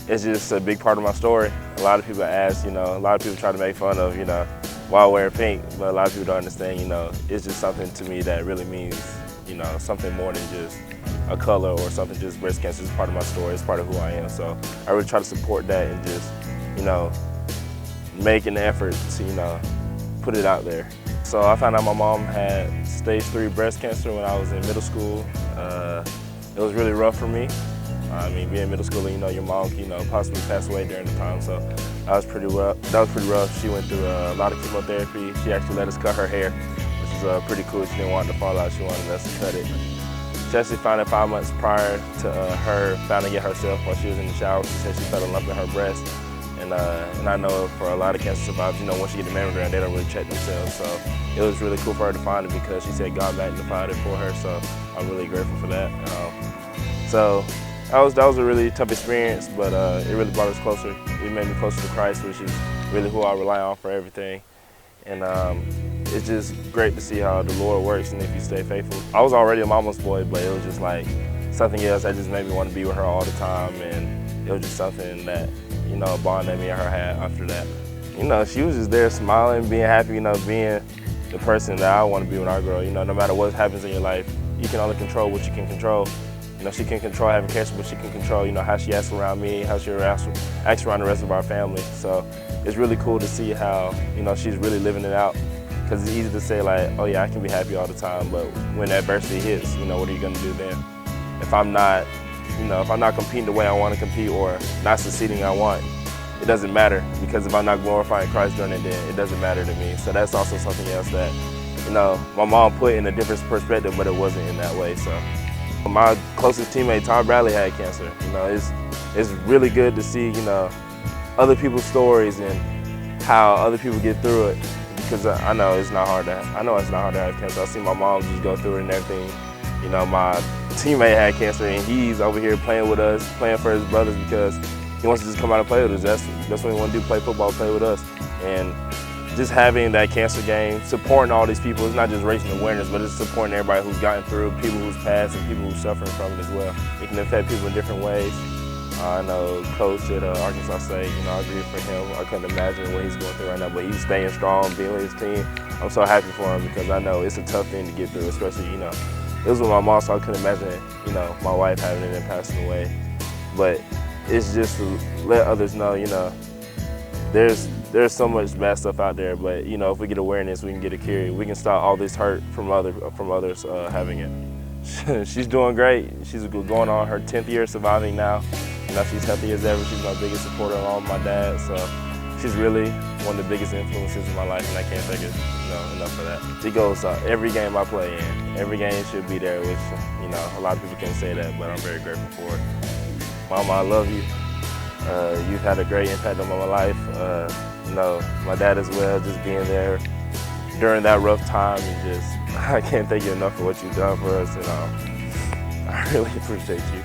it's just a big part of my story. A lot of people ask, a lot of people try to make fun of, why I wear pink, but a lot of people don't understand, it's just something to me that really means, something more than just a color or something. Just breast cancer is part of my story, it's part of who I am. So I really try to support that and just, make an effort to, put it out there. So I found out my mom had stage 3 breast cancer when I was in middle school. It was really rough for me. I mean, being in middle school, your mom, possibly pass away during the time, so that was pretty rough. She went through a lot of chemotherapy. She actually let us cut her hair, which is pretty cool. She didn't want it to fall out. She wanted us to cut it. She actually found it 5 months prior to her finding it herself while she was in the shower. She said she felt a lump in her breast. And I know for a lot of cancer survivors, once you get the mammogram, they don't really check themselves. So it was really cool for her to find it because she said God magnified it for her. So I'm really grateful for that. So that was a really tough experience, but it really brought us closer. It made me closer to Christ, which is really who I rely on for everything. And it's just great to see how the Lord works and if you stay faithful. I was already a mama's boy, but it was just like something else that just made me want to be with her all the time. And it was just something that, a bond that me and her had after that. She was just there smiling, being happy, being the person that I want to be when I grow. No matter what happens in your life, you can only control what you can control. She can control having cancer, but she can control, how she acts around me, how she acts around the rest of our family. So it's really cool to see how, she's really living it out. Because it's easy to say like, oh yeah, I can be happy all the time, but when adversity hits, what are you gonna do then? If I'm not competing the way I want to compete or not succeeding I want, it doesn't matter, because if I'm not glorifying Christ during it, then it doesn't matter to me. So that's also something else that, my mom put in a different perspective, but it wasn't in that way. So my closest teammate, Tom Bradley, had cancer. It's really good to see, other people's stories and how other people get through it, because I know it's not hard to have cancer. I see my mom just go through it and everything. My teammate had cancer and he's over here playing with us, playing for his brothers because he wants to just come out and play with us. That's what he wants to do, play football, play with us. And just having that cancer game, supporting all these people, it's not just raising awareness, but it's supporting everybody who's gotten through, people who's passed and people who's suffering from it as well. It can affect people in different ways. I know Coach at Arkansas State, I agree for him. I couldn't imagine what he's going through right now, but he's staying strong, being with his team. I'm so happy for him because I know it's a tough thing to get through, especially, it was with my mom, so I couldn't imagine, my wife having it and passing away. But it's just to let others know, there's so much bad stuff out there, but if we get awareness, we can get a cure. We can stop all this hurt from others having it. She's doing great. She's going on her 10th year surviving now. She's healthy as ever. She's my biggest supporter along with my dad. So she's really one of the biggest influences in my life, and I can't thank her enough for that. She goes every game I play in. Every game she'll be there, which a lot of people can't say that, but I'm very grateful for it. Mama, I love you. You've had a great impact on my life. My dad as well, just being there during that rough time, and I can't thank you enough for what you've done for us, and I really appreciate you.